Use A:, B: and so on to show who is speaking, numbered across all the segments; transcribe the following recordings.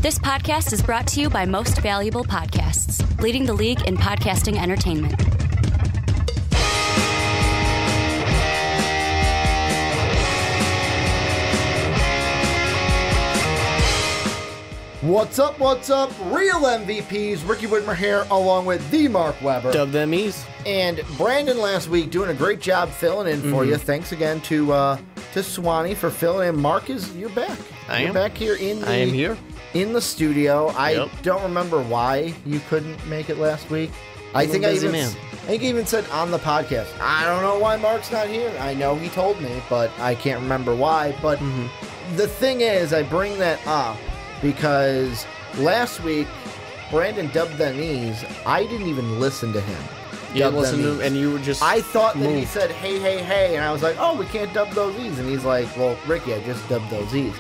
A: This podcast is brought to you by Most Valuable Podcasts, leading the league in podcasting entertainment.
B: What's up, real MVPs, Ricky Widmer here, along with the Mark Weber.
C: Dub them ease.
B: And Brandon last week doing a great job filling in for you. Thanks again to Swanee for filling in. Mark, you're back. You're back here in the,
C: I am here.
B: In the studio. I don't remember why you couldn't make it last week. I think I even said on the podcast, I don't know why Mark's not here. I know he told me, but I can't remember why. But the thing is, I bring that up because last week, Brandon dubbed them ease. I didn't even listen to him.
C: You didn't listen to him, and you were just
B: I thought that he said, hey, hey, hey, and I was like, oh, we can't dub those ease. And he's like, well, Ricky, I just dubbed those ease.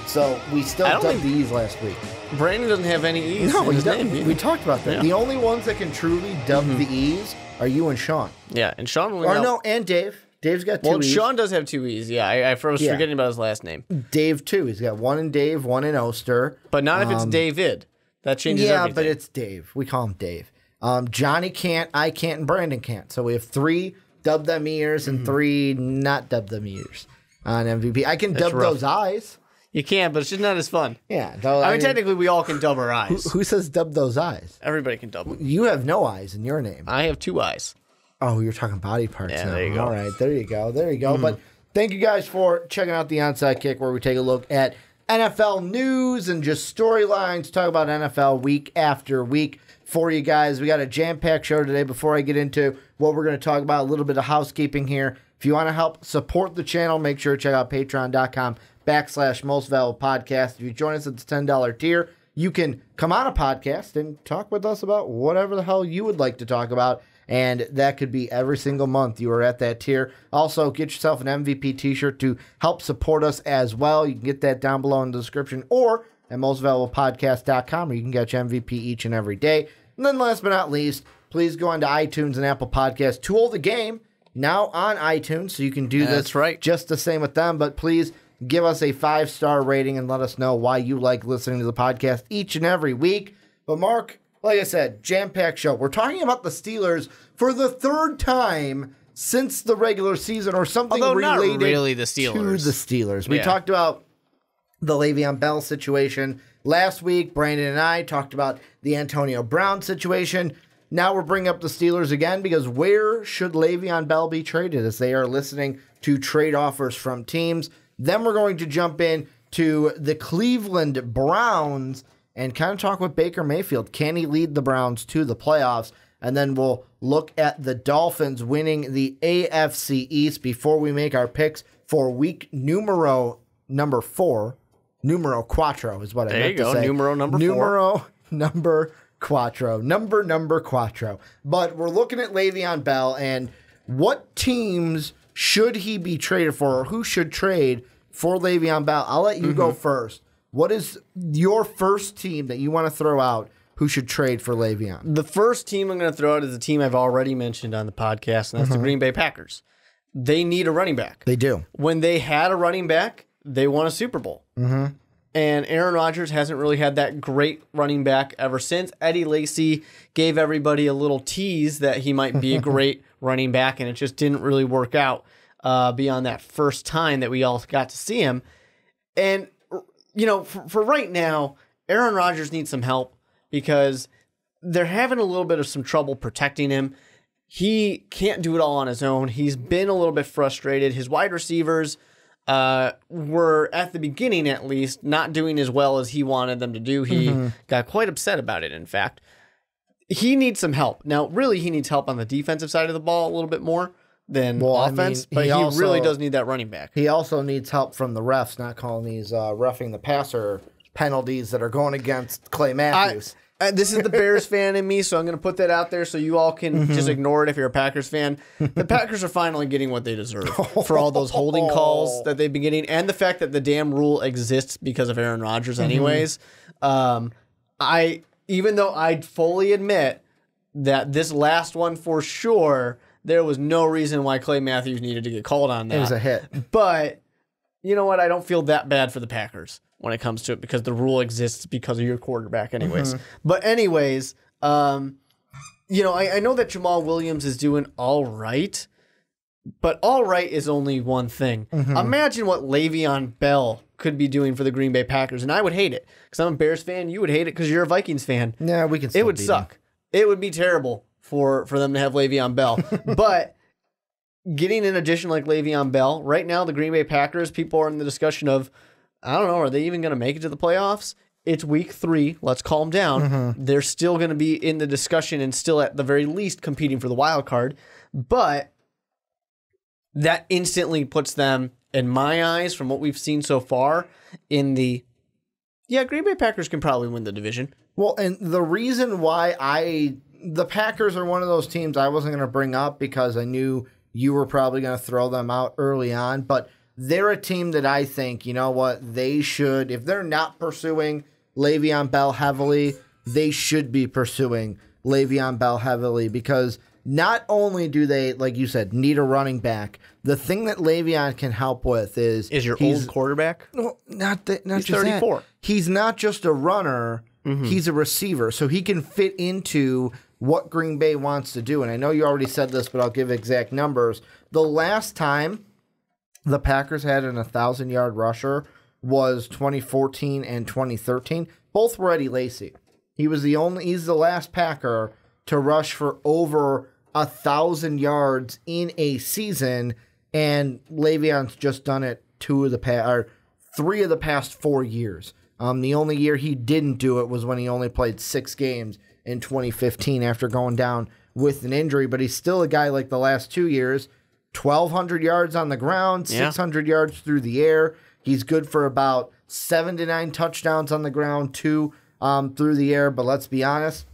B: So we still dubbed the ease last week.
C: Brandon doesn't have any ease
B: in
C: his name.
B: We talked about that. Yeah. The only ones that can truly dub the ease are you and Sean.
C: Yeah, and Sean will
B: and Dave. Dave's got two E's.
C: Well, Sean does have two E's, yeah. I was forgetting about his last name.
B: Dave, too. He's got one in Dave, one in Oster.
C: But not if it's David. That changes everything.
B: Yeah, but it's Dave. We call him Dave. Johnny can't, I can't, and Brandon can't. So we have 3 dub them ears and 3 not dub them ears on MVP. I can dub those eyes.
C: You can, but it's just not as fun.
B: Yeah.
C: I mean, technically, we all can dub our eyes.
B: Who says dub those eyes?
C: Everybody can dub them.
B: You have no eyes in your name.
C: I have 2 eyes.
B: Oh, you're talking body parts now.
C: There you go.
B: All right, there you go. But thank you guys for checking out the Onside Kick, where we take a look at NFL news and just storylines, talk about NFL week after week for you guys. We got a jam-packed show today. Before I get into what we're going to talk about, a little bit of housekeeping here. If you want to help support the channel, make sure to check out patreon.com/mostvaluablepodcast. If you join us at the $10 tier, you can come on a podcast and talk with us about whatever the hell you would like to talk about. And that could be every single month you are at that tier. Also, get yourself an MVP t-shirt to help support us as well. You can get that down below in the description or at mostvaluablepodcast.com, where you can get your MVP each and every day. And then last but not least, please go into iTunes and Apple Podcasts. Too Old a Game, now on iTunes, so you can do this just the same with them. But please give us a 5-star rating and let us know why you like listening to the podcast each and every week. But Mark, like I said, jam-packed show. We're talking about the Steelers for the 3rd time since the regular season, or something related
C: not really the Steelers.
B: To the Steelers. We talked about the Le'Veon Bell situation last week. Brandon and I talked about the Antonio Brown situation. Now we're bringing up the Steelers again, because where should Le'Veon Bell be traded, as they are listening to trade offers from teams. Then we're going to jump in to the Cleveland Browns and kind of talk with Baker Mayfield. Can he lead the Browns to the playoffs? And then we'll look at the Dolphins winning the AFC East before we make our picks for week numero 4. Numero quattro is what I meant to say.
C: There you go, numero number 4.
B: Numero number quattro. Number quattro. But we're looking at Le'Veon Bell and what teams should he be traded for, or who should trade for Le'Veon Bell. I'll let you go first. What is your first team that you want to throw out who should trade for Le'Veon?
C: The first team I'm going to throw out is a team I've already mentioned on the podcast, and that's the Green Bay Packers. They need a running back.
B: They do.
C: When they had a running back, they won a Super Bowl. And Aaron Rodgers hasn't really had that great running back ever since. Eddie Lacy gave everybody a little tease that he might be a great running back, and it just didn't really work out beyond that first time that we all got to see him. And you know, for right now, Aaron Rodgers needs some help because they're having a little bit of some trouble protecting him. He can't do it all on his own. He's been a little bit frustrated. His wide receivers were, at the beginning at least, not doing as well as he wanted them to do. He got quite upset about it, in fact. He needs some help. Now, really, he needs help on the defensive side of the ball a little bit more than offense, but he really does need that running back.
B: He also needs help from the refs, not calling these roughing the passer penalties that are going against Clay Matthews.
C: This is the Bears fan in me, so I'm going to put that out there so you all can just ignore it if you're a Packers fan. The Packers are finally getting what they deserve for all those holding calls that they've been getting, and the fact that the damn rule exists because of Aaron Rodgers anyways. Even though I fully admit that this last one for sure, there was no reason why Clay Matthews needed to get called on that.
B: It was a hit.
C: But you know what? I don't feel that bad for the Packers. when it comes to it because the rule exists because of your quarterback anyways. But anyways, I know that Jamal Williams is doing all right, but all right is only one thing. Imagine what Le'Veon Bell could be doing for the Green Bay Packers, and I would hate it because I'm a Bears fan. You would hate it because you're a Vikings fan.
B: Yeah, we can still
C: It would
B: beat
C: suck. It would be terrible for them to have Le'Veon Bell. But getting an addition like Le'Veon Bell, right now the Green Bay Packers, people are in the discussion of, I don't know, are they even going to make it to the playoffs? It's week 3. Let's calm down. They're still going to be in the discussion and still at the very least competing for the wild card. But that instantly puts them, in my eyes, from what we've seen so far, in the, Green Bay Packers can probably win the division.
B: Well, and the reason why the Packers are one of those teams I wasn't going to bring up because I knew you were probably going to throw them out early on, but they're a team that I think, you know what, they should, if they're not pursuing Le'Veon Bell heavily, they should be pursuing Le'Veon Bell heavily because not only do they, like you said, need a running back, the thing that Le'Veon can help with is
C: your old quarterback?
B: No, not
C: he's
B: just
C: 34.
B: That. He's not just a runner. He's a receiver, so he can fit into what Green Bay wants to do. And I know you already said this, but I'll give exact numbers. The last time the Packers had an 1,000-yard rusher was 2014 and 2013. Both were Eddie Lacy. He's the last Packer to rush for over 1,000 yards in a season, and Le'Veon's just done it 3 of the past 4 years. The only year he didn't do it was when he only played 6 games in 2015 after going down with an injury, but he's still a guy like the last 2 years, 1,200 yards on the ground, 600 yards through the air. He's good for about 7 to 9 touchdowns on the ground, 2 through the air, but let's be honest,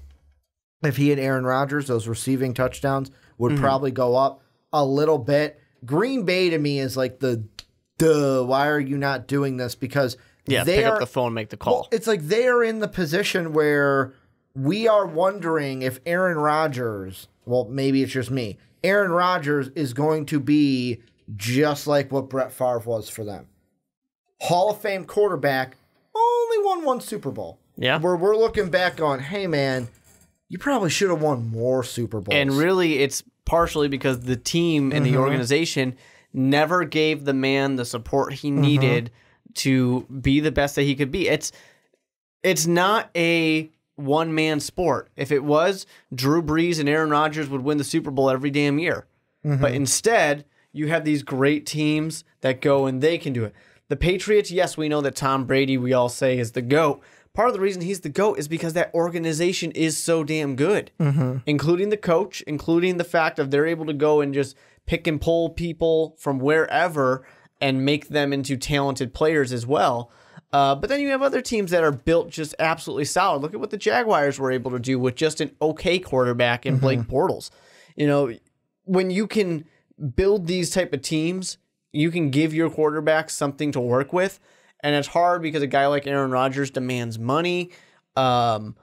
B: if he had Aaron Rodgers, those receiving touchdowns would probably go up a little bit. Green Bay to me is like why are you not doing this? Because
C: pick up the phone and make the call.
B: Well, it's like they are in the position where we are wondering if Aaron Rodgers, well, maybe it's just me, Aaron Rodgers is going to be just like what Brett Favre was for them. Hall of Fame quarterback, only won 1 Super Bowl.
C: Yeah.
B: Where we're looking back on, hey, man, you probably should have won more Super Bowls.
C: And really, it's partially because the team and the organization never gave the man the support he needed to be the best that he could be. It's not a one-man sport. If it was, Drew Brees and Aaron Rodgers would win the Super Bowl every damn year. But instead, you have these great teams that go and they can do it. The Patriots, yes, we know that Tom Brady, we all say, is the GOAT. Part of the reason he's the GOAT is because that organization is so damn good, including the coach, including the fact that they're able to go and just pick and pull people from wherever and make them into talented players as well. But then you have other teams that are built just absolutely solid. Look at what the Jaguars were able to do with just an okay quarterback in Blake Bortles. You know, when you can build these type of teams, you can give your quarterback something to work with. And it's hard because a guy like Aaron Rodgers demands money. But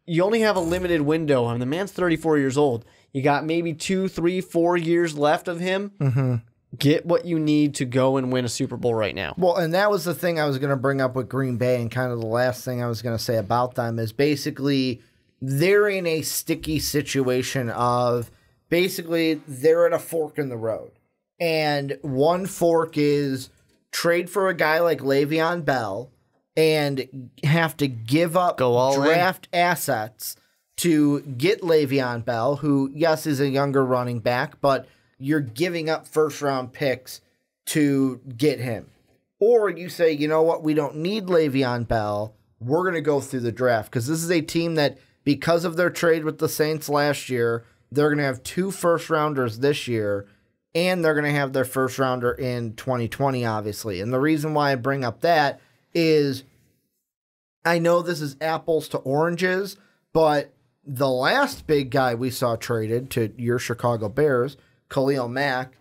C: you only have a limited window. I mean, the man's 34 years old. You got maybe 2, 3, 4 years left of him. Get what you need to go and win a Super Bowl right now.
B: Well, and that was the thing I was going to bring up with Green Bay, and kind of the last thing I was going to say about them is basically they're in a sticky situation of basically they're at a fork in the road. And one fork is trade for a guy like Le'Veon Bell and have to give up draft assets to get Le'Veon Bell, who, yes, is a younger running back, but you're giving up first-round picks to get him. Or you say, you know what, we don't need Le'Veon Bell. We're going to go through the draft. Because this is a team that, because of their trade with the Saints last year, they're going to have 2 first-rounders this year, and they're going to have their first-rounder in 2020, obviously. And the reason why I bring up that is I know this is apples to oranges, but the last big guy we saw traded to your Chicago Bears, Khalil Mack,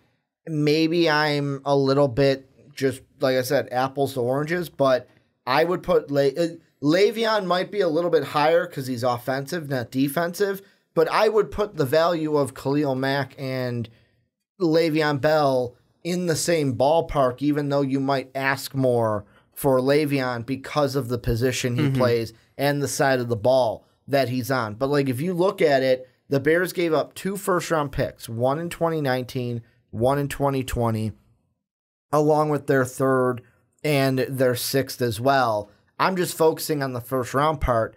B: maybe I'm a little bit just, like I said, apples to oranges, but I would put Le'Veon might be a little bit higher because he's offensive, not defensive, but I would put the value of Khalil Mack and Le'Veon Bell in the same ballpark, even though you might ask more for Le'Veon because of the position he plays and the side of the ball that he's on. But like if you look at it, the Bears gave up 2 first-round picks, one in 2019, one in 2020, along with their 3rd and their 6th as well. I'm just focusing on the first-round part.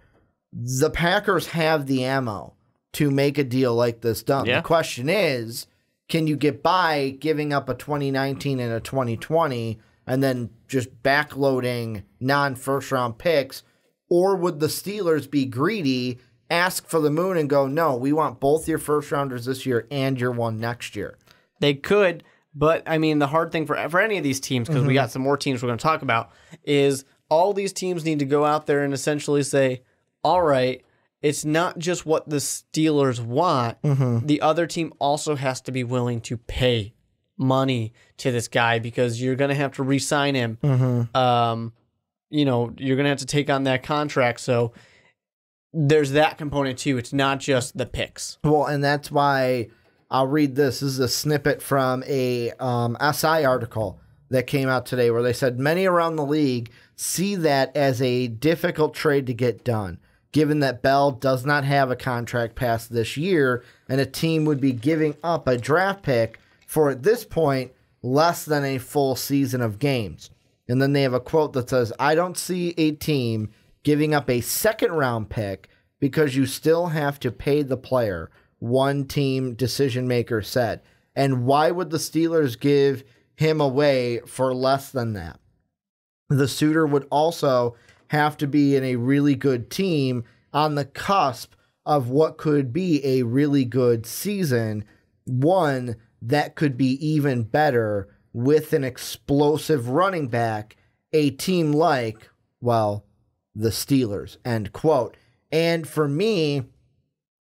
B: The Packers have the ammo to make a deal like this done.
C: Yeah.
B: The question is, can you get by giving up a 2019 and a 2020 and then just backloading non-first-round picks? Or would the Steelers be greedy, ask for the moon, and go, no, we want both your first-rounders this year and your one next year?
C: They could, but I mean, the hard thing for any of these teams, because we got some more teams we're going to talk about, is all these teams need to go out there and essentially say, all right, it's not just what the Steelers want. The other team also has to be willing to pay money to this guy because you're going to have to re-sign him. You know, you're going to have to take on that contract. So there's that component too. It's not just the picks.
B: Well, and that's why I'll read this. This is a snippet from a SI article that came out today where they said many around the league see that as a difficult trade to get done, given that Bell does not have a contract past this year, and a team would be giving up a draft pick for, at this point, less than a full season of games. And then they have a quote that says, I don't see a team giving up a second-round pick because you still have to pay the player, one team decision maker said. And why would the Steelers give him away for less than that? The suitor would also have to be in a really good team on the cusp of what could be a really good season, one that could be even better with an explosive running back, a team like, well, the Steelers, end quote. And for me,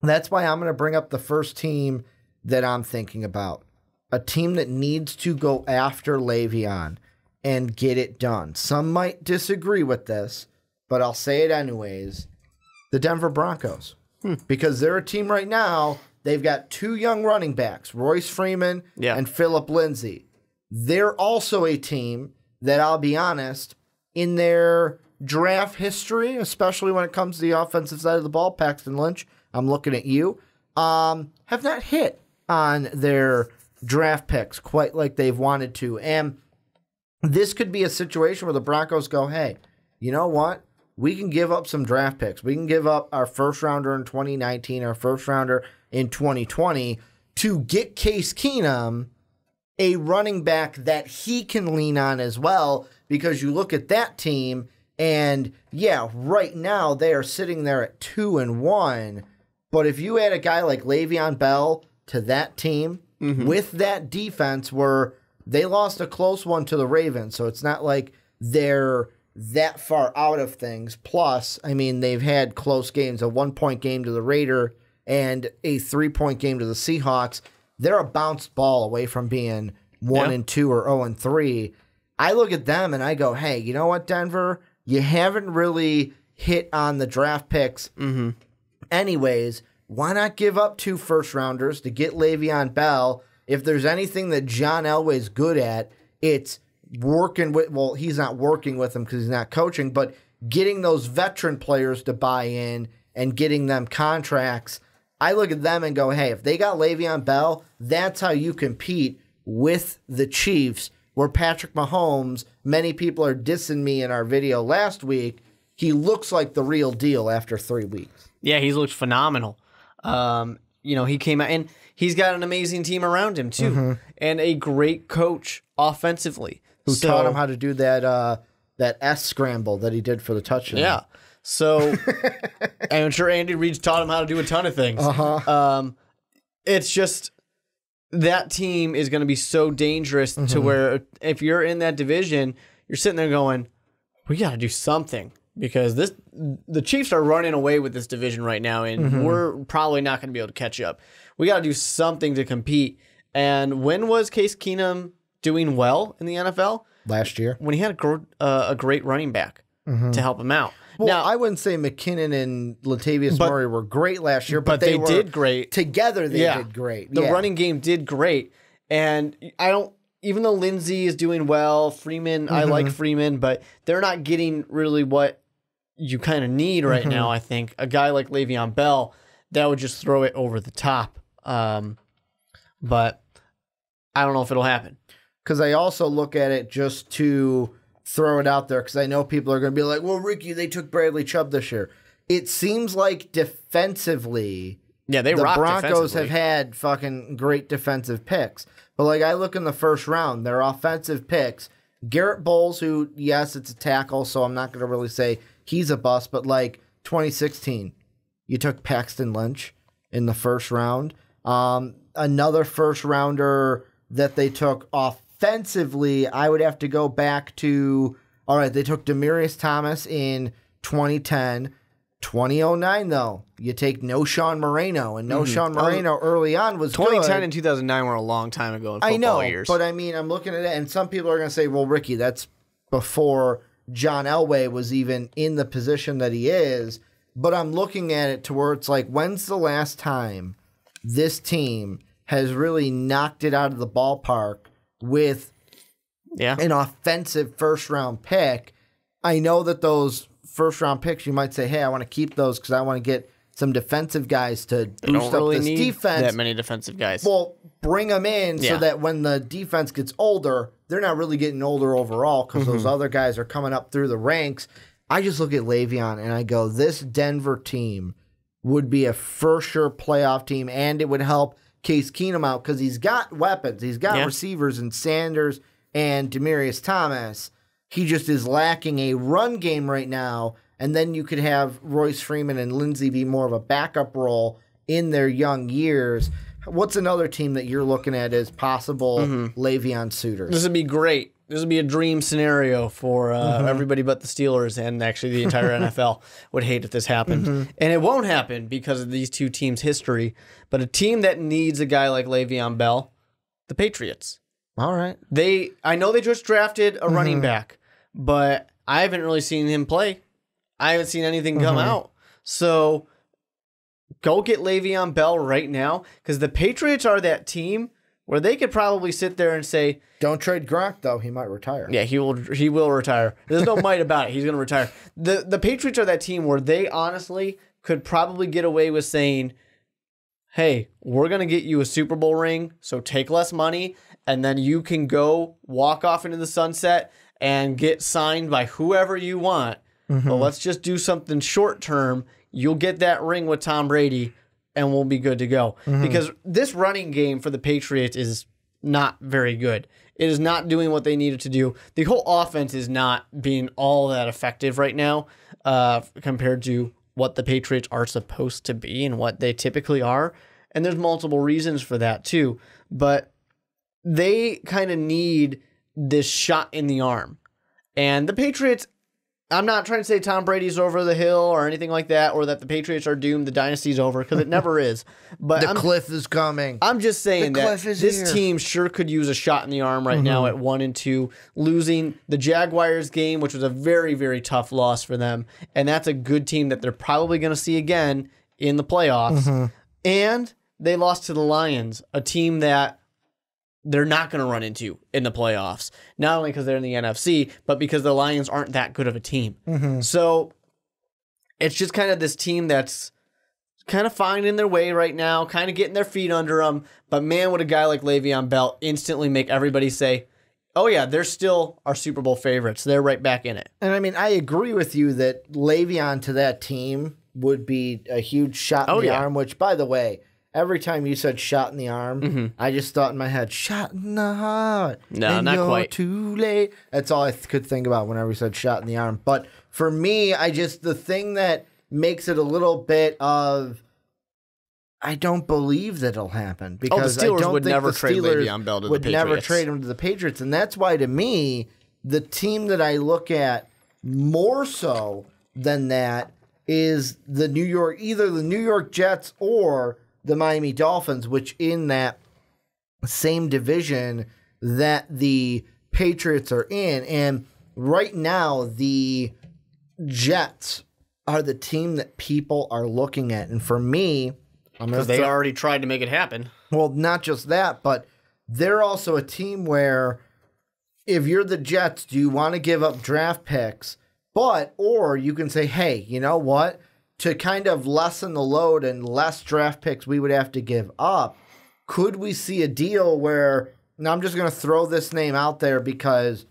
B: that's why I'm going to bring up the first team that I'm thinking about. A team that needs to go after Le'Veon and get it done. Some might disagree with this, but I'll say it anyways. The Denver Broncos. Because they're a team right now, they've got 2 young running backs, Royce Freeman and Phillip Lindsay. They're also a team that, I'll be honest, in their draft history, especially when it comes to the offensive side of the ball, Paxton Lynch, I'm looking at you, have not hit on their draft picks quite like they've wanted to. And this could be a situation where the Broncos go, hey, you know what? We can give up some draft picks. We can give up our first rounder in 2019, our first rounder in 2020 to get Case Keenum a running back that he can lean on as well, because you look at that team and yeah, right now they are sitting there at 2-1. But if you add a guy like Le'Veon Bell to that team with that defense where they lost a close one to the Ravens, so it's not like they're that far out of things. Plus, I mean, they've had close games, a 1-point game to the Raider and a 3-point game to the Seahawks. They're a bounced ball away from being 1-2 or 0-3. I look at them and I go, hey, you know what, Denver? You haven't really hit on the draft picks. Anyways, why not give up 2 first-rounders to get Le'Veon Bell? If there's anything that John Elway's good at, it's working with, well, he's not working with them because he's not coaching, but getting those veteran players to buy in and getting them contracts. I look at them and go, hey, if they got Le'Veon Bell, that's how you compete with the Chiefs, where Patrick Mahomes, many people are dissing me in our video last week, he looks like the real deal after 3 weeks.
C: Yeah, he's looked phenomenal. You know, he came out and he's got an amazing team around him too, and a great coach offensively
B: who taught him how to do that S scramble that he did for the touchdown.
C: Yeah, so I'm sure Andy Reid taught him how to do a ton of things. It's just that team is going to be so dangerous to where if you're in that division, you're sitting there going, we got to do something. Because the Chiefs are running away with this division right now, and we're probably not going to be able to catch up. We got to do something to compete. And when was Case Keenum doing well in the NFL?
B: Last year.
C: When he had a great running back to help him out.
B: Well,
C: now,
B: I wouldn't say McKinnon and Latavius Murray were great last year, but
C: they did great.
B: Together they did great.
C: The running game did great. And I don't even though Lindsey is doing well, Freeman, I like Freeman, but they're not getting really what you kind of need right now, I think. A guy like Le'Veon Bell, that would just throw it over the top. But I don't know if it'll happen.
B: Because I also look at it just to throw it out there, because I know people are going to be like, well, Ricky, they took Bradley Chubb this year. It seems like defensively,
C: the
B: Broncos have had fucking great defensive picks. But like I look in the first round, their offensive picks, Garrett Bowles, who, yes, it's a tackle, so I'm not going to really say he's a bust, but like 2016, you took Paxton Lynch in the first round. Another first rounder that they took offensively, I would have to go back to, all right, they took Demaryius Thomas in 2010. 2009, though, you take Noshawn Moreno, and Noshawn Moreno early on was
C: 2010
B: good.
C: and 2009 were a long time ago in football years.
B: But I mean, I'm looking at it, and some people are going to say, well, Ricky, that's before John Elway was even in the position that he is. But I'm looking at it to where it's like, when's the last time this team has really knocked it out of the ballpark with an offensive first-round pick? I know that those first-round picks, you might say, hey, I want to keep those because I want to get some defensive guys to boost up this defense.
C: That many defensive guys.
B: Well, bring them in so that when the defense gets older, they're not really getting older overall because those other guys are coming up through the ranks. I just look at Le'Veon and I go, this Denver team would be a for-sure playoff team, and it would help Case Keenum out because he's got weapons. He's got receivers in Sanders and Demaryius Thomas. He just is lacking a run game right now, and then you could have Royce Freeman and Lindsey be more of a backup role in their young years. What's another team that you're looking at as possible Le'Veon suitors?
C: This would be great. This would be a dream scenario for everybody but the Steelers, and actually the entire NFL would hate if this happened. And it won't happen because of these two teams' history. But a team that needs a guy like Le'Veon Bell, the Patriots.
B: All right.
C: I know they just drafted a running back, but I haven't really seen him play. I haven't seen anything come out. So go get Le'Veon Bell right now, because the Patriots are that team where they could probably sit there and say,
B: don't trade Gronk, though. He might retire.
C: Yeah, he will retire. There's no might about it. He's going to retire. The Patriots are that team where they honestly could probably get away with saying, hey, we're going to get you a Super Bowl ring, so take less money, and then you can go walk off into the sunset and get signed by whoever you want. But let's just do something short term. You'll get that ring with Tom Brady, and we'll be good to go. Because this running game for the Patriots is not very good. It is not doing what they needed to do. The whole offense is not being all that effective right now compared to what the Patriots are supposed to be and what they typically are. And there's multiple reasons for that too. But they kind of need this shot in the arm. And the Patriots, I'm not trying to say Tom Brady's over the hill or anything like that, or that the Patriots are doomed, the dynasty's over, because it never is. But
B: the cliff is coming.
C: I'm just saying that this team sure could use a shot in the arm right now at 1-2, losing the Jaguars game, which was a very, very tough loss for them. And that's a good team that they're probably going to see again in the playoffs. And they lost to the Lions, a team that they're not going to run into in the playoffs. Not only because they're in the NFC, but because the Lions aren't that good of a team. So it's just kind of this team that's kind of finding their way right now, kind of getting their feet under them. But man, would a guy like Le'Veon Bell instantly make everybody say, oh yeah, they're still our Super Bowl favorites. They're right back in it.
B: And I mean, I agree with you that Le'Veon to that team would be a huge shot in the arm, which, by the way, every time you said shot in the arm, I just thought in my head, shot in the heart.
C: No, not quite.
B: Too late. That's all I could think about whenever we said shot in the arm. But for me, the thing that makes it a little bit of, I don't believe that it'll happen. Because
C: the Steelers
B: I don't
C: would
B: think
C: never
B: the
C: trade
B: Steelers
C: Le'Veon Bell to the
B: would
C: Patriots.
B: never trade him to the Patriots. And that's why, to me, the team that I look at more so than that is either the New York Jets or the Miami Dolphins, which in that same division that the Patriots are in. And right now, the Jets are the team that people are looking at. And for me,
C: because they already tried to make it happen.
B: Well, not just that, but they're also a team where if you're the Jets, do you want to give up draft picks? Or you can say, hey, you know what? To kind of lessen the load and less draft picks we would have to give up, could we see a deal where, now I'm just going to throw this name out there because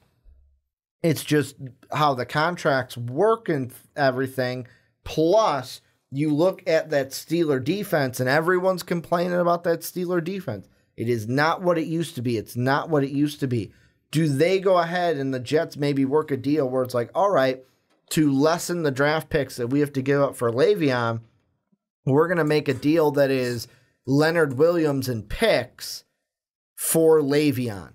B: it's just how the contracts work and everything. Plus, you look at that Steeler defense, and everyone's complaining about that Steeler defense. It is not what it used to be. It's not what it used to be. Do they go ahead and the Jets maybe work a deal where it's like, all right, to lessen the draft picks that we have to give up for Le'Veon, we're going to make a deal that is Leonard Williams and picks for Le'Veon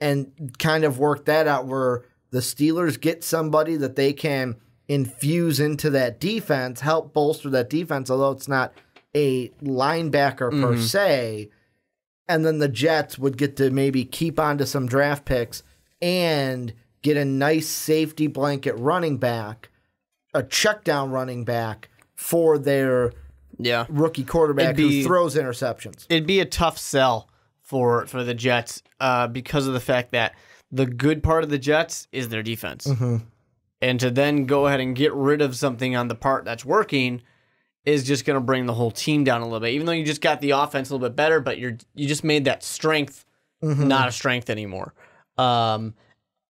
B: and kind of work that out where the Steelers get somebody that they can infuse into that defense, help bolster that defense, although it's not a linebacker per se. And then the Jets would get to maybe keep on to some draft picks and get a nice safety blanket running back, a check down running back for their rookie quarterback who throws interceptions.
C: It'd be a tough sell for the Jets because of the fact that the good part of the Jets is their defense. And to then go ahead and get rid of something on the part that's working is just going to bring the whole team down a little bit. Even though you just got the offense a little bit better, but you just made that strength not a strength anymore.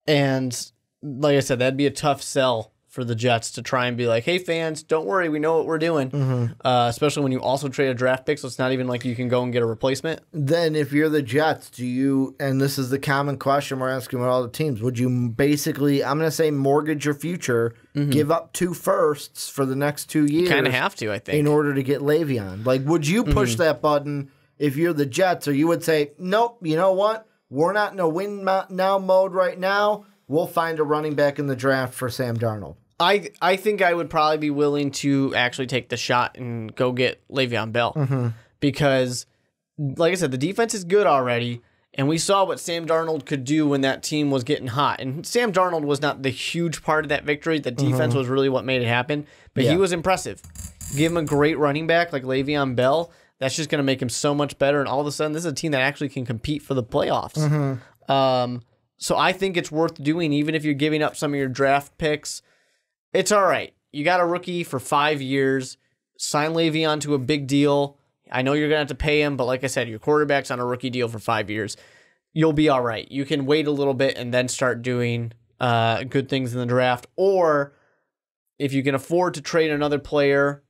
C: And like I said, that'd be a tough sell for the Jets to try and be like, hey, fans, don't worry, we know what we're doing. Especially when you also trade a draft pick, so it's not even like you can go and get a replacement.
B: Then if you're the Jets, do you, and this is the common question we're asking with all the teams, would you basically, I'm going to say mortgage your future, give up 2 firsts for the next 2 years?
C: You kind of have to, I think.
B: In order to get Le'Veon. Like, would you push that button if you're the Jets, or you would say, nope, you know what? We're not in a win now mode right now. We'll find a running back in the draft for Sam Darnold.
C: I think I would probably be willing to actually take the shot and go get Le'Veon Bell. Because, like I said, the defense is good already, and we saw what Sam Darnold could do when that team was getting hot. And Sam Darnold was not the huge part of that victory. The defense was really what made it happen. But he was impressive. Give him a great running back like Le'Veon Bell. That's just going to make him so much better. And all of a sudden, this is a team that actually can compete for the playoffs. So I think it's worth doing, even if you're giving up some of your draft picks. It's all right. You got a rookie for 5 years. Sign Le'Veon to a big deal. I know you're going to have to pay him, but like I said, your quarterback's on a rookie deal for 5 years. You'll be all right. You can wait a little bit and then start doing good things in the draft. Or if you can afford to trade another player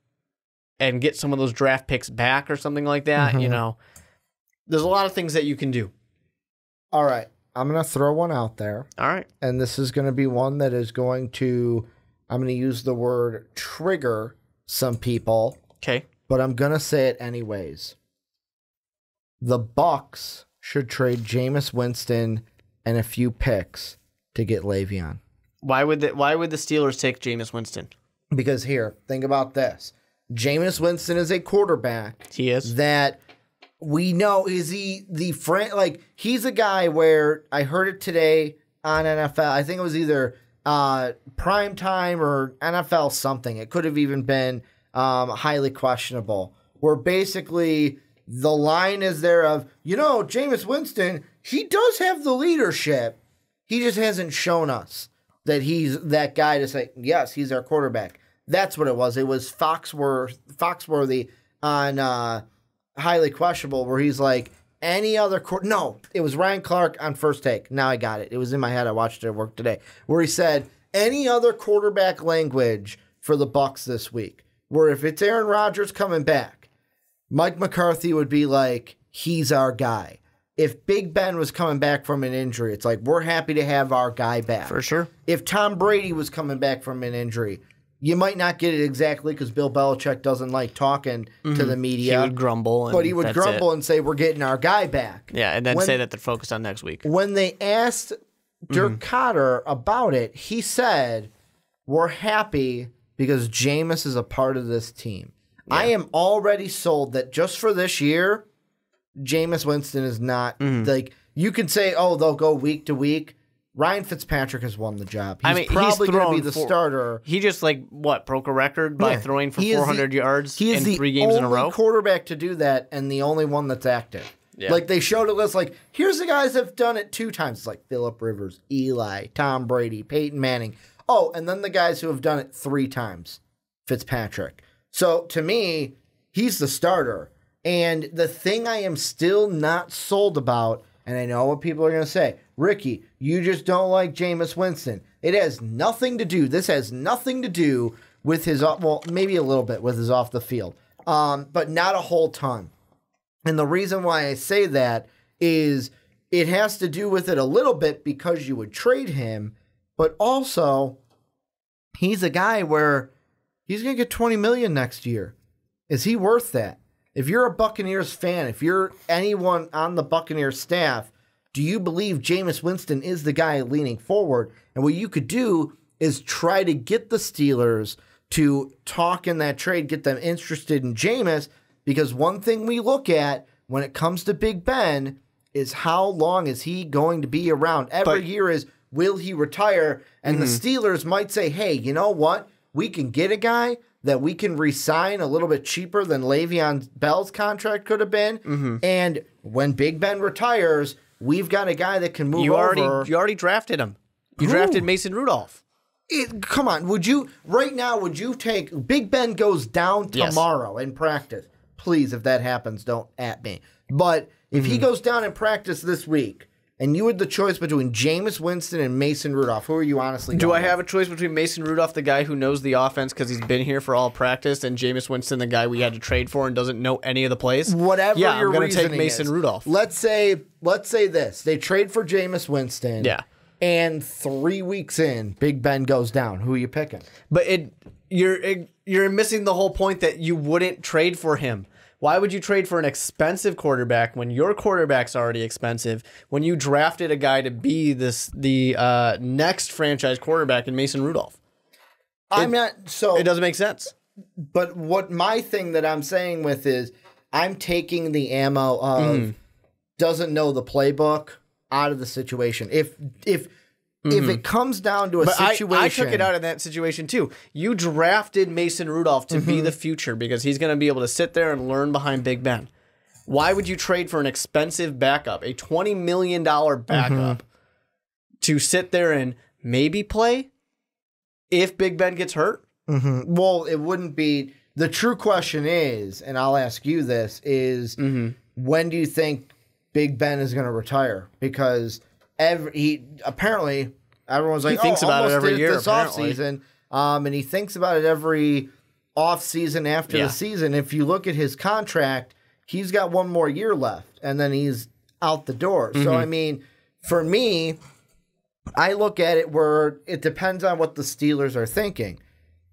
C: and get some of those draft picks back or something like that, you know, there's a lot of things that you can do.
B: All right. I'm going to throw one out there.
C: All right.
B: And this is going to be one that is going to, I'm going to use the word trigger some people.
C: Okay.
B: But I'm going to say it anyways. The Bucs should trade Jameis Winston and a few picks to get Le'Veon.
C: Why would the Steelers take Jameis Winston?
B: Because here, think about this. Jameis Winston is a quarterback.
C: He is.
B: That we know, is he the friend? Like, he's a guy where I heard it today on NFL. I think it was either Prime Time or NFL something. It could have even been highly questionable. Where basically the line is there of, you know, Jameis Winston, he does have the leadership. He just hasn't shown us that he's that guy to say, yes, he's our quarterback. That's what it was. It was Foxworthy on Highly Questionable, where he's like, any other no, it was Ryan Clark on First Take. Now I got it. It was in my head. I watched it at work today, where he said, any other quarterback language for the Bucs this week, where if it's Aaron Rodgers coming back, Mike McCarthy would be like, he's our guy. If Big Ben was coming back from an injury, it's like, we're happy to have our guy back.
C: For sure.
B: If Tom Brady was coming back from an injury, you might not get it exactly because Bill Belichick doesn't like talking to the media.
C: He would grumble.
B: But he would grumble and say, we're getting our guy back.
C: Yeah, and then say that they're focused on next week.
B: When they asked Dirk Cotter about it, he said, we're happy because Jameis is a part of this team. Yeah. I am already sold that just for this year, Jameis Winston is not, like, you can say, oh, they'll go week to week. Ryan Fitzpatrick has won the job. He's probably going to be the starter.
C: He just, broke a record by throwing for 400 yards in 3 games in a row?
B: He is the only quarterback to do that and the only one that's active.
C: Yeah.
B: Like, they showed a list, like, here's the guys that have done it 2 times. It's like Phillip Rivers, Eli, Tom Brady, Peyton Manning. Oh, and then the guys who have done it 3 times. Fitzpatrick. So, to me, he's the starter. And the thing I am still not sold about, and I know what people are going to say, Ricky, you just don't like Jameis Winston. It has nothing to do, this has nothing to do with his, well, maybe a little bit with his off the field, but not a whole ton. And the reason why I say that is it has to do with it a little bit because you would trade him, but also he's a guy where he's going to get $20 million next year. Is he worth that? If you're a Buccaneers fan, if you're anyone on the Buccaneers staff, do you believe Jameis Winston is the guy leaning forward? And what you could do is try to get the Steelers to talk in that trade, get them interested in Jameis, because one thing we look at when it comes to Big Ben is how long is he going to be around? Every year is, will he retire? And the Steelers might say, hey, you know what? We can get a guy that we can re-sign a little bit cheaper than Le'Veon Bell's contract could have been. And when Big Ben retires, we've got a guy that can move over.
C: You already drafted him. You drafted Mason Rudolph.
B: Come on, would you take Big Ben goes down tomorrow in practice? Please, if that happens, don't at me. But if he goes down in practice this week, and you had the choice between Jameis Winston and Mason Rudolph, who are you honestly
C: Do
B: going
C: I have a choice between Mason Rudolph, the guy who knows the offense because he's been here for all practice, and Jameis Winston, the guy we had to trade for and doesn't know any of the plays?
B: Whatever
C: yeah,
B: your
C: I'm going to take
B: reasoning
C: Mason
B: is.
C: Rudolph.
B: Let's say this. They trade for Jameis Winston.
C: Yeah.
B: And 3 weeks in, Big Ben goes down. Who are you picking?
C: But you're missing the whole point that you wouldn't trade for him. Why would you trade for an expensive quarterback when your quarterback's already expensive? When you drafted a guy to be the next franchise quarterback in Mason Rudolph,
B: It doesn't
C: make sense.
B: But what my thing that I'm saying with is, I'm taking the ammo of doesn't know the playbook out of the situation. If it comes down to a situation...
C: I took it out of that situation too. You drafted Mason Rudolph to be the future because he's going to be able to sit there and learn behind Big Ben. Why would you trade for an expensive backup, a $20 million backup, to sit there and maybe play if Big Ben gets hurt?
B: Well, it wouldn't be... The true question is, and I'll ask you this, is when do you think Big Ben is going to retire? Because... apparently everyone's like,
C: he thinks about it every year
B: this offseason, and he thinks about it every offseason after the season. If you look at his contract, he's got 1 more year left, and then he's out the door. So, I mean, for me, I look at it where it depends on what the Steelers are thinking.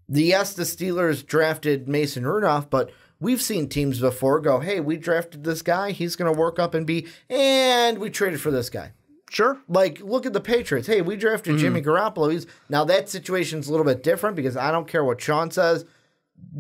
B: Yes, the Steelers drafted Mason Rudolph, but we've seen teams before go, hey, we drafted this guy, he's going to work up and we traded for this guy.
C: Sure.
B: Like, look at the Patriots. Hey, we drafted Jimmy Garoppolo. Now, that situation's a little bit different because I don't care what Sean says.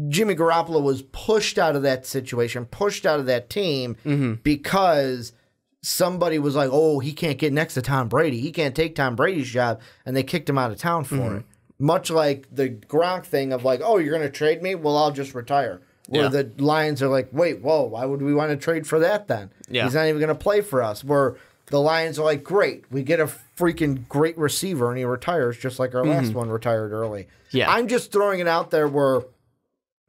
B: Jimmy Garoppolo was pushed out of that situation, pushed out of that team because somebody was like, oh, he can't get next to Tom Brady. He can't take Tom Brady's job, and they kicked him out of town for it. Much like the Gronk thing of like, oh, you're going to trade me? Well, I'll just retire. Where the Lions are like, wait, whoa, why would we want to trade for that then?
C: Yeah.
B: He's not even going to play for us. Where the Lions are like, great, we get a freaking great receiver, and he retires just like our last one retired early.
C: Yeah.
B: I'm just throwing it out there where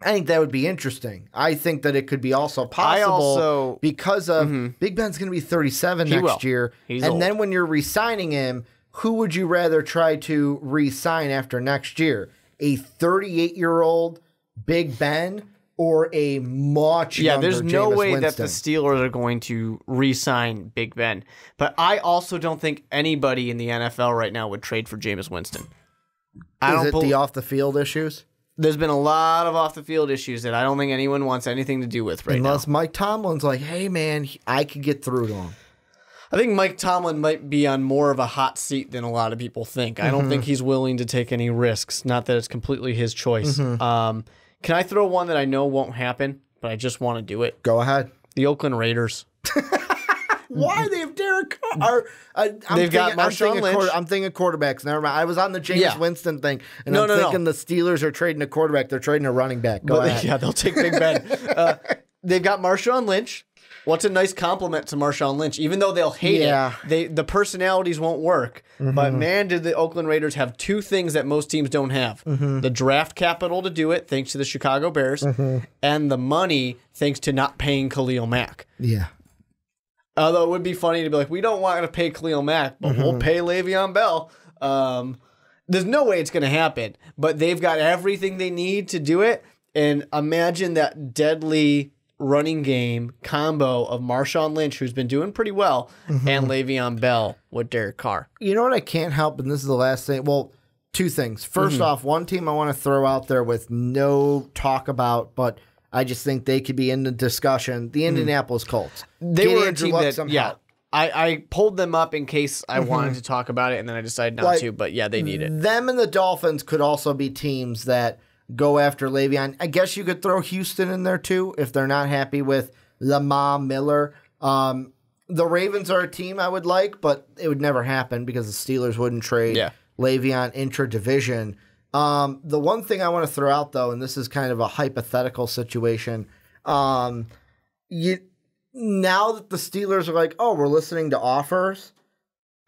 B: I think that would be interesting. I think that it could be also possible because of Big Ben's going to be 37 next year.
C: He's
B: and
C: old.
B: then when you're re-signing him, who would you rather try to re-sign after next year? A 38-year-old Big Ben or a much younger
C: there's no
B: Jameis
C: way
B: Winston?
C: that the Steelers are going to re-sign Big Ben. But I also don't think anybody in the NFL right now would trade for Jameis Winston.
B: Is it the off-the-field issues?
C: There's been a lot of off-the-field issues that I don't think anyone wants anything to do with right now.
B: Unless Mike Tomlin's like, hey, man, I could get through to him.
C: I think Mike Tomlin might be on more of a hot seat than a lot of people think. I don't think he's willing to take any risks. Not that it's completely his choice. Can I throw one that I know won't happen, but I just want to do it?
B: Go ahead.
C: The Oakland Raiders.
B: Why? They have Derek Carr.
C: They've got Marshawn Lynch.
B: I'm thinking quarterbacks. Never mind. I was on the Jameis Winston thing, and
C: No,
B: I'm
C: no,
B: thinking the Steelers are trading a quarterback. They're trading a running back. Go ahead.
C: Yeah, they'll take Big Ben. They've got Marshawn Lynch. What's a nice compliment to Marshawn Lynch? Even though they'll hate it, the personalities won't work. But man, did the Oakland Raiders have two things that most teams don't have. The draft capital to do it, thanks to the Chicago Bears, and the money, thanks to not paying Khalil Mack.
B: Yeah.
C: Although it would be funny to be like, we don't want to pay Khalil Mack, but we'll pay Le'Veon Bell. There's no way it's going to happen. But they've got everything they need to do it. And imagine that deadly running game combo of Marshawn Lynch, who's been doing pretty well, and Le'Veon Bell with Derek Carr.
B: You know what I can't help, and this is the last thing. Well, two things. First off, one team I want to throw out there with no talk about, but I just think they could be in the discussion. The Indianapolis Colts.
C: They were a team that, I pulled them up in case I wanted to talk about it, and then I decided not to, but yeah, they need it.
B: Them and the Dolphins could also be teams that go after Le'Veon. I guess you could throw Houston in there too if they're not happy with Lamar Miller. The Ravens are a team I would like, but it would never happen because the Steelers wouldn't trade Le'Veon intra-division. The one thing I want to throw out, though, and this is kind of a hypothetical situation, now that the Steelers are like, oh, we're listening to offers,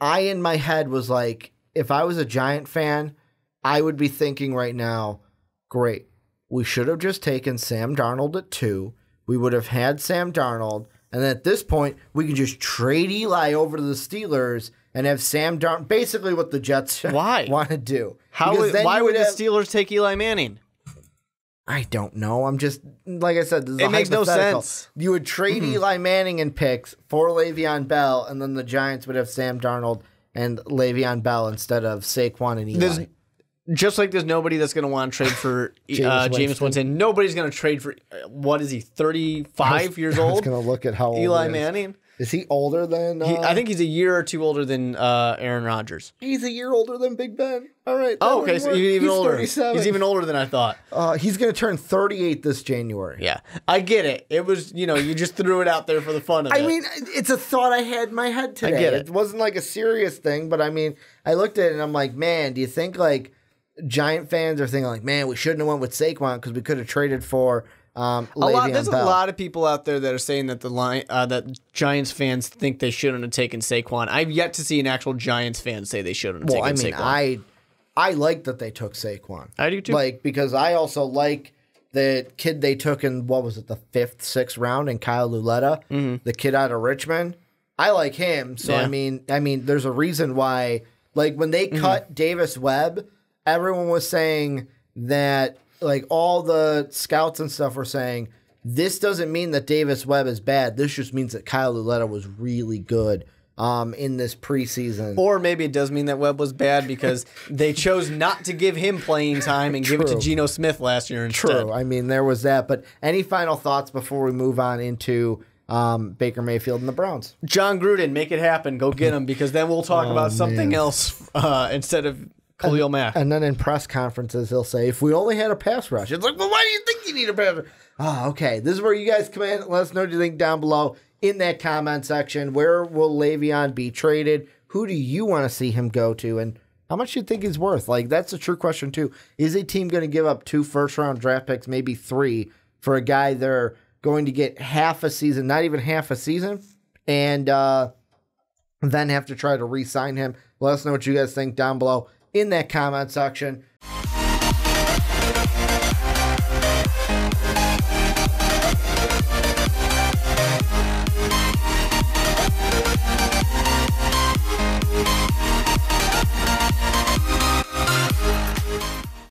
B: I in my head was like, if I was a Giant fan, I would be thinking right now, great. We should have just taken Sam Darnold at 2. We would have had Sam Darnold. And then at this point, we can just trade Eli over to the Steelers and have Sam Darnold. Basically what the Jets want to do.
C: Why would the Steelers take Eli Manning?
B: I don't know. I'm just, like I said, this is
C: it makes no sense.
B: You would trade Eli Manning and picks for Le'Veon Bell, and then the Giants would have Sam Darnold and Le'Veon Bell instead of Saquon and Eli.
C: Just like there's nobody that's going to want to trade for Jameis Winston. Nobody's going to trade for, what is he, 35 years old?
B: I was going to look at how old
C: Eli Manning.
B: Is he older than...
C: I think he's a year or two older than Aaron Rodgers.
B: He's a year older than Big Ben. All right.
C: Oh, okay. So he's even older.
B: 37.
C: He's even older than I thought.
B: He's going to turn 38 this January.
C: Yeah. I get it. It was, you just threw it out there for the fun of it.
B: I mean, it's a thought I had in my head today.
C: I get it.
B: It wasn't like a serious thing, but I mean, I looked at it and I'm like, man, do you think like Giant fans are thinking like, man, we shouldn't have went with Saquon because we could have traded for
C: there's a lot of people out there that are saying that that Giants fans think they shouldn't have taken Saquon. I've yet to see an actual Giants fan say they shouldn't have taken Saquon.
B: I like that they took Saquon.
C: I do too.
B: Like, because I also like the kid they took in, what was it, the 5th, 6th round, in Kyle Luletta, the kid out of Richmond. I like him. So I mean, there's a reason why. Like when they cut Davis Webb, everyone was saying that. Like all the scouts and stuff were saying, this doesn't mean that Davis Webb is bad. This just means that Kyle Luletta was really good in this preseason.
C: Or maybe it does mean that Webb was bad because they chose not to give him playing time and give it to Geno Smith last year instead.
B: True. I mean, there was that. But any final thoughts before we move on into Baker Mayfield and the Browns?
C: John Gruden, make it happen. Go get him because then we'll talk about something else instead of Khalil Mack.
B: And then in press conferences, he'll say, if we only had a pass rush. It's like, well, why do you think you need a pass rush? Oh, okay. This is where you guys come in. Let us know what you think down below in that comment section. Where will Le'Veon be traded? Who do you want to see him go to? And how much do you think he's worth? Like, that's a true question, too. Is a team going to give up 2 first-round draft picks, maybe 3, for a guy they're going to get half a season, not even half a season, and then have to try to re-sign him? Let us know what you guys think down below in that comment section.